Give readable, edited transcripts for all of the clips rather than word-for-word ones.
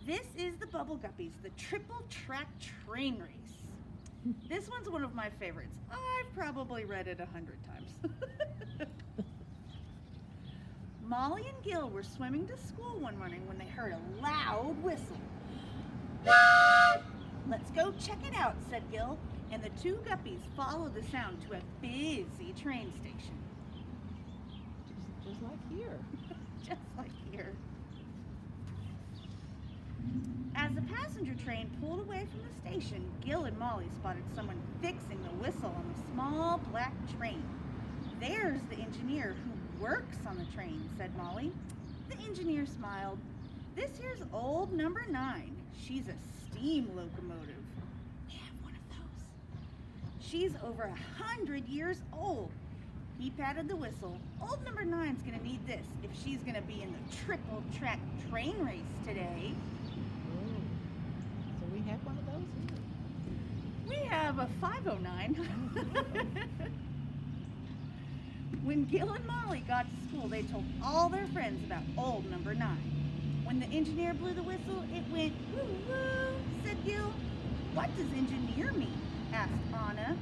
This is the Bubbleguppies, the triple track train race. This one's one of my favorites. I've probably read it 100 times. Molly and Gil were swimming to school one morning when they heard a loud whistle. Let's go check it out, said Gil, and the two guppies followed the sound to a busy train station. Just like here. Just like here. As the passenger train pulled away from the station, Gil and Molly spotted someone fixing the whistle on the small black train. There's the engineer who works on the train, said Molly. The engineer smiled. This here's old number 9. She's a steam locomotive. We have one of those. She's over 100 years old. He patted the whistle. Old number 9's gonna need this if she's gonna be in the triple track train race today. So we have one of those here. We have a 509. When Gil and Molly got to school, they told all their friends about old number 9. When the engineer blew the whistle, it went woo woo, said Gil. What does engineer mean? Asked Anna.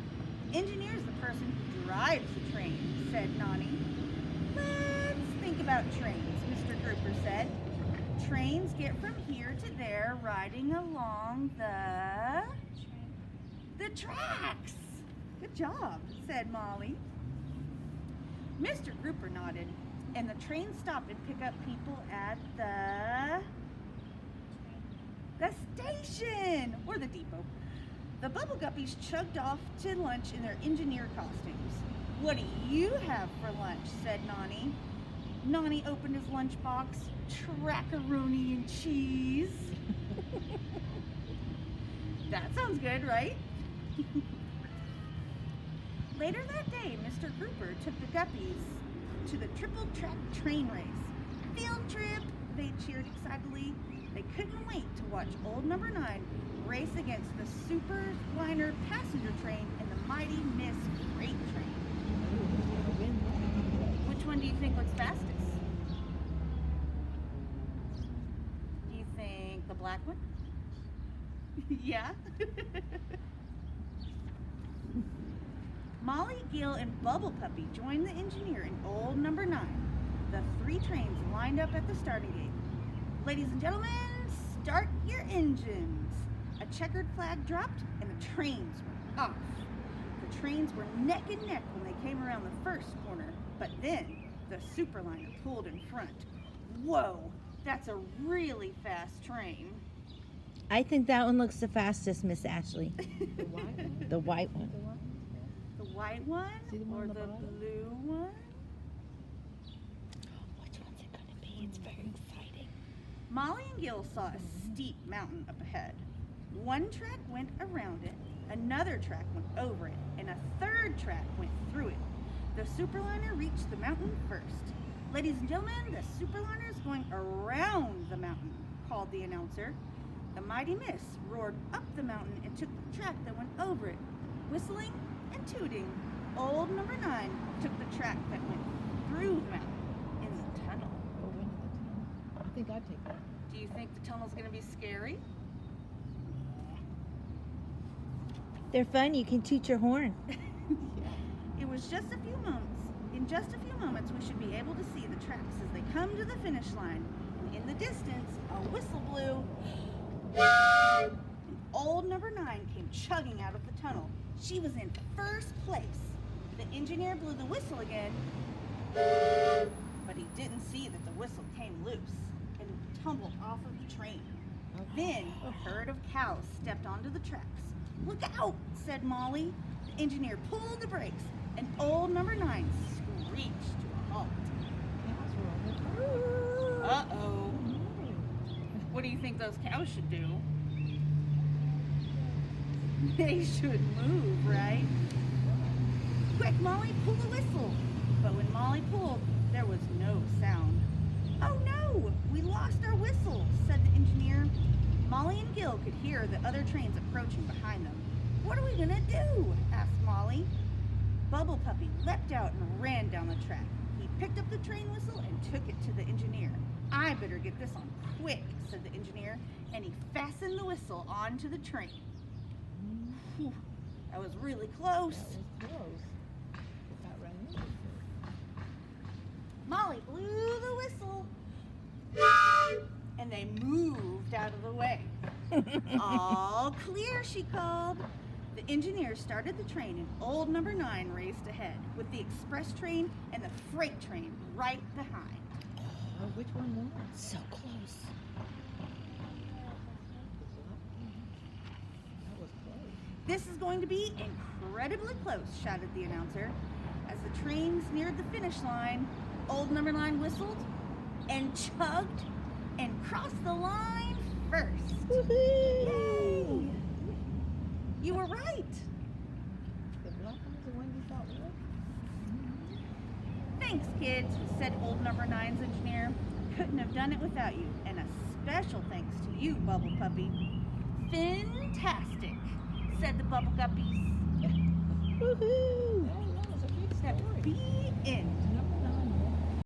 Engineer's the person who drives the train, said Nani. Let's think about trains, Mr. Grouper said. Trains get from here to there riding along the tracks. Good job, said Molly. Mr. Grouper nodded, and the train stopped and picked up people at the station, or the depot. The Bubbleguppies chugged off to lunch in their engineer costumes. What do you have for lunch? Said Nani. Nani opened his lunchbox. Trackaroni and cheese. That sounds good, right? Later that day, Mr. Grouper took the Guppies to the triple track train race. Field trip, they cheered excitedly. They couldn't wait to watch old number 9 race against the Superliner passenger train and the mighty Miss Freight train. Which one do you think looks fastest? Do you think the black one? Yeah? Molly, Gil, and Bubblepuppy joined the engineer in old number 9. The 3 trains lined up at the starting gate. Ladies and gentlemen, start your engines. A checkered flag dropped and the trains were off. The trains were neck and neck when they came around the first corner, but then the Superliner pulled in front. Whoa, that's a really fast train. I think that one looks the fastest, Miss Ashley. The white one? The white one. The white one See the one or on the the bottom? blue one? Which one's it going to be? It's very exciting. Molly and Gil saw a steep mountain up ahead. One track went around it, another track went over it, and a third track went through it. The Superliner reached the mountain first. Ladies and gentlemen, the Superliner is going around the mountain, called the announcer. The Mighty Miss roared up the mountain and took the track that went over it. Whistling and tooting, old number 9 took the track that went through the mountain in the tunnel. Go into the tunnel. I think I'd take that. Do you think the tunnel's going to be scary? They're fun. You can toot your horn. It was just a few moments. In just a few moments, we should be able to see the tracks as they come to the finish line. And in the distance, a whistle blew. And old number 9 came chugging out of the tunnel. She was in first place. The engineer blew the whistle again, but he didn't see that the whistle came loose and tumbled off of the train. Then a herd of cows stepped onto the tracks. Look out, said Molly. The engineer pulled the brakes, and old number 9 screeched to a halt. Cows were on the Uh-oh. What do you think those cows should do? They should move, right? Quick, Molly, pull the whistle. But when Molly pulled, there was no sound. Oh no, we lost our whistle, said the engineer. Molly and Gil could hear the other trains approaching behind them. What are we gonna do? Asked Molly. Bubblepuppy leapt out and ran down the track. He picked up the train whistle and took it to the engineer. I'm better get this on quick, said the engineer, and he fastened the whistle onto the train. Whew, that was really close. That was close. Got right into it. Molly blew the whistle, and they moved out of the way. All clear, she called. The engineers started the train, and old number 9 raced ahead, with the express train and the freight train right behind. Oh, which one won? So close. That was close. This is going to be incredibly close, shouted the announcer. As the trains neared the finish line, old number 9 whistled and chugged and crossed the line first. Yay! You were right. The black one was the one you thought was? Thanks, kids, said old number 9's engineer. Couldn't have done it without you. And a special thanks to you, Bubble Puppy. Fantastic, said the Bubbleguppies. Woohoo!